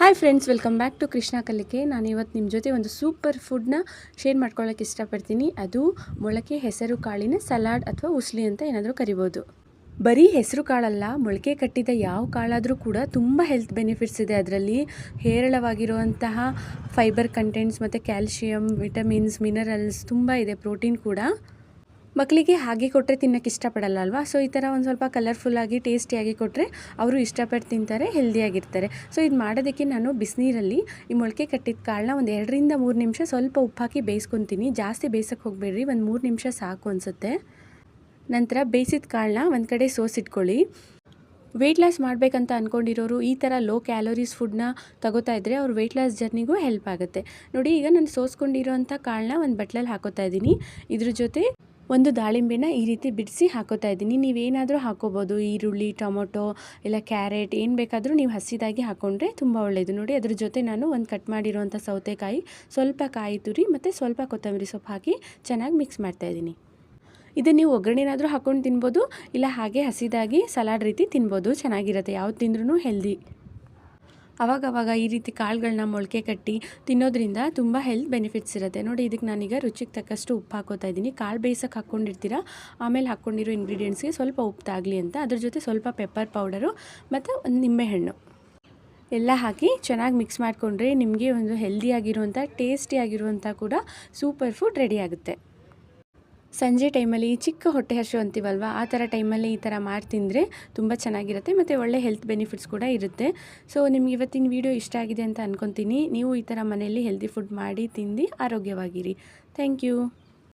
Hi friends, welcome back to Krishna Kalike. ನಾನು ಇವತ್ತು ನಿಮ್ಮ ಜೊತೆ ಒಂದು ಸೂಪರ್ ಫುಡ್ನ ಶೇರ್ ಮಾಡ್ಕೊಳ್ಳೋಕೆ ಇಷ್ಟಪಡ್ತೀನಿ. ಅದು ಮೊಳಕೆ ಹೆಸರು ಕಾಳಿನ ಸಲಾಡ್ ಅಥವಾ ಉಸ್ಲಿ ಅಂತ ಏನಾದರೂ ಕರಿಬೋದು. ಬರೀ ಹೆಸರು ಕಾಳಲ್ಲ, ಮೊಳಕೆ ಕಟ್ಟಿದ ಯಾವ ಕಾಳಾದರೂ ಕೂಡ ತುಂಬ ಹೆಲ್ತ್ ಬೆನಿಫಿಟ್ಸ್ ಇದೆ. ಅದರಲ್ಲಿ ಹೇರಳವಾಗಿರುವಂತಹ ಫೈಬರ್ ಕಂಟೆಂಟ್ಸ್ ಮತ್ತು ಕ್ಯಾಲ್ಶಿಯಂ, ವಿಟಮಿನ್ಸ್, ಮಿನರಲ್ಸ್ ತುಂಬ ಇದೆ, ಪ್ರೋಟೀನ್ ಕೂಡ. ಮಕ್ಕಳಿಗೆ ಹಾಗೆ ಕೊಟ್ಟರೆ ತಿನ್ನೋಕ್ಕೆ ಇಷ್ಟಪಡಲ್ಲ ಅಲ್ವಾ. ಸೊ ಈ ಥರ ಒಂದು ಸ್ವಲ್ಪ ಕಲರ್ಫುಲ್ಲಾಗಿ ಟೇಸ್ಟಿಯಾಗಿ ಕೊಟ್ಟರೆ ಅವರು ಇಷ್ಟಪಟ್ಟು ತಿಂತಾರೆ, ಹೆಲ್ದಿಯಾಗಿರ್ತಾರೆ. ಸೊ ಇದು ಮಾಡೋದಕ್ಕೆ ನಾನು ಬಿಸಿನೀರಲ್ಲಿ ಈ ಮೊಳಕೆ ಕಟ್ಟಿದ ಕಾಳನ್ನ ಒಂದು 2ರಿಂದ 3 ನಿಮಿಷ ಸ್ವಲ್ಪ ಉಪ್ಪು ಹಾಕಿ ಬೇಯಿಸ್ಕೊತೀನಿ. ಜಾಸ್ತಿ ಬೇಯಿಸೋಕ್ಕೆ ಹೋಗಬೇಡ್ರಿ, ಒಂದು 3 ನಿಮಿಷ ಸಾಕು ಅನಿಸುತ್ತೆ. ನಂತರ ಬೇಯಿಸಿದ ಕಾಳನ್ನ ಒಂದು ಕಡೆ ಸೋಸಿಟ್ಕೊಳ್ಳಿ. ವೆಯ್ಟ್ ಲಾಸ್ ಮಾಡಬೇಕಂತ ಅಂದ್ಕೊಂಡಿರೋರು ಈ ಥರ ಲೋ ಕ್ಯಾಲೋರೀಸ್ ಫುಡ್ನ ತಗೋತಾ ಇದ್ದರೆ ಅವ್ರ ವೆಯ್ಟ್ ಲಾಸ್ ಜರ್ನಿಗೂ ಹೆಲ್ಪ್ ಆಗುತ್ತೆ. ನೋಡಿ, ಈಗ ನಾನು ಸೋಸ್ಕೊಂಡಿರೋಂಥ ಕಾಳನ್ನ ಒಂದು ಬಟ್ಲಲ್ಲಿ ಹಾಕೋತಾ ಇದ್ದೀನಿ. ಇದ್ರ ಜೊತೆ ಒಂದು ದಾಳಿಂಬೆನ ಈ ರೀತಿ ಬಿಡಿಸಿ ಹಾಕೋತಾ ಇದ್ದೀನಿ. ನೀವೇನಾದರೂ ಹಾಕೋಬೋದು, ಈರುಳ್ಳಿ, ಟೊಮೊಟೊ ಇಲ್ಲ ಕ್ಯಾರೆಟ್, ಏನು ಬೇಕಾದರೂ ನೀವು ಹಸಿದಾಗಿ ಹಾಕ್ಕೊಂಡ್ರೆ ತುಂಬ ಒಳ್ಳೆಯದು. ನೋಡಿ, ಅದ್ರ ಜೊತೆ ನಾನು ಒಂದು ಕಟ್ ಮಾಡಿರೋಂಥ ಸೌತೆಕಾಯಿ, ಸ್ವಲ್ಪ ಕಾಯಿ ತುರಿ ಮತ್ತು ಸ್ವಲ್ಪ ಕೊತ್ತಂಬರಿ ಸೊಪ್ಪು ಹಾಕಿ ಚೆನ್ನಾಗಿ ಮಿಕ್ಸ್ ಮಾಡ್ತಾಯಿದ್ದೀನಿ. ಇದನ್ನು ನೀವು ಒಗ್ಗರಣೆನಾದರೂ ಹಾಕ್ಕೊಂಡು ತಿನ್ಬೋದು, ಇಲ್ಲ ಹಾಗೆ ಹಸಿದಾಗಿ ಸಲಾಡ್ ರೀತಿ ತಿನ್ಬೋದು, ಚೆನ್ನಾಗಿರುತ್ತೆ. ಯಾವ್ದು ತಿಂದ್ರೂ ಹೆಲ್ದಿ. ಆವಾಗವಾಗ ಈ ರೀತಿ ಕಾಳುಗಳನ್ನ ಮೊಳಕೆ ಕಟ್ಟಿ ತಿನ್ನೋದ್ರಿಂದ ತುಂಬ ಹೆಲ್ತ್ ಬೆನಿಫಿಟ್ಸ್ ಇರುತ್ತೆ. ನೋಡಿ, ಇದಕ್ಕೆ ನಾನೀಗ ರುಚಿಗೆ ತಕ್ಕಷ್ಟು ಉಪ್ಪು ಹಾಕೋತಾ ಇದ್ದೀನಿ. ಕಾಳು ಬೇಯಿಸೋಕೆ ಹಾಕ್ಕೊಂಡಿರ್ತೀರ, ಆಮೇಲೆ ಹಾಕ್ಕೊಂಡಿರೋ ಇಂಗ್ರೀಡಿಯೆಂಟ್ಸ್ಗೆ ಸ್ವಲ್ಪ ಉಪ್ಪು ತಾಗಲಿ ಅಂತ. ಅದ್ರ ಜೊತೆ ಸ್ವಲ್ಪ ಪೆಪ್ಪರ್ ಪೌಡರು ಮತ್ತು ಒಂದು ನಿಂಬೆಹಣ್ಣು ಎಲ್ಲ ಹಾಕಿ ಚೆನ್ನಾಗಿ ಮಿಕ್ಸ್ ಮಾಡಿಕೊಂಡ್ರೆ ನಿಮಗೆ ಒಂದು ಹೆಲ್ದಿಯಾಗಿರುವಂಥ, ಟೇಸ್ಟಿಯಾಗಿರುವಂಥ ಕೂಡ ಸೂಪರ್ ಫುಡ್ ರೆಡಿ ಆಗುತ್ತೆ. ಸಂಜೆ ಟೈಮಲ್ಲಿ ಚಿಕ್ಕ ಹೊಟ್ಟೆ ಹಸಿವು ಅಂತೀವಲ್ವ, ಆ ಥರ ಟೈಮಲ್ಲಿ ಈ ಥರ ಮಾಡಿ ತಿಂದರೆ ತುಂಬ ಚೆನ್ನಾಗಿರುತ್ತೆ ಮತ್ತು ಒಳ್ಳೆ ಹೆಲ್ತ್ ಬೆನಿಫಿಟ್ಸ್ ಕೂಡ ಇರುತ್ತೆ. ಸೊ ನಿಮ್ಗೆ ಇವತ್ತಿನ ವಿಡಿಯೋ ಇಷ್ಟ ಆಗಿದೆ ಅಂತ ಅಂದ್ಕೊತೀನಿ. ನೀವು ಈ ಥರ ಮನೆಯಲ್ಲಿ ಹೆಲ್ದಿ ಫುಡ್ ಮಾಡಿ ತಿಂದು ಆರೋಗ್ಯವಾಗಿರಿ. Thank you.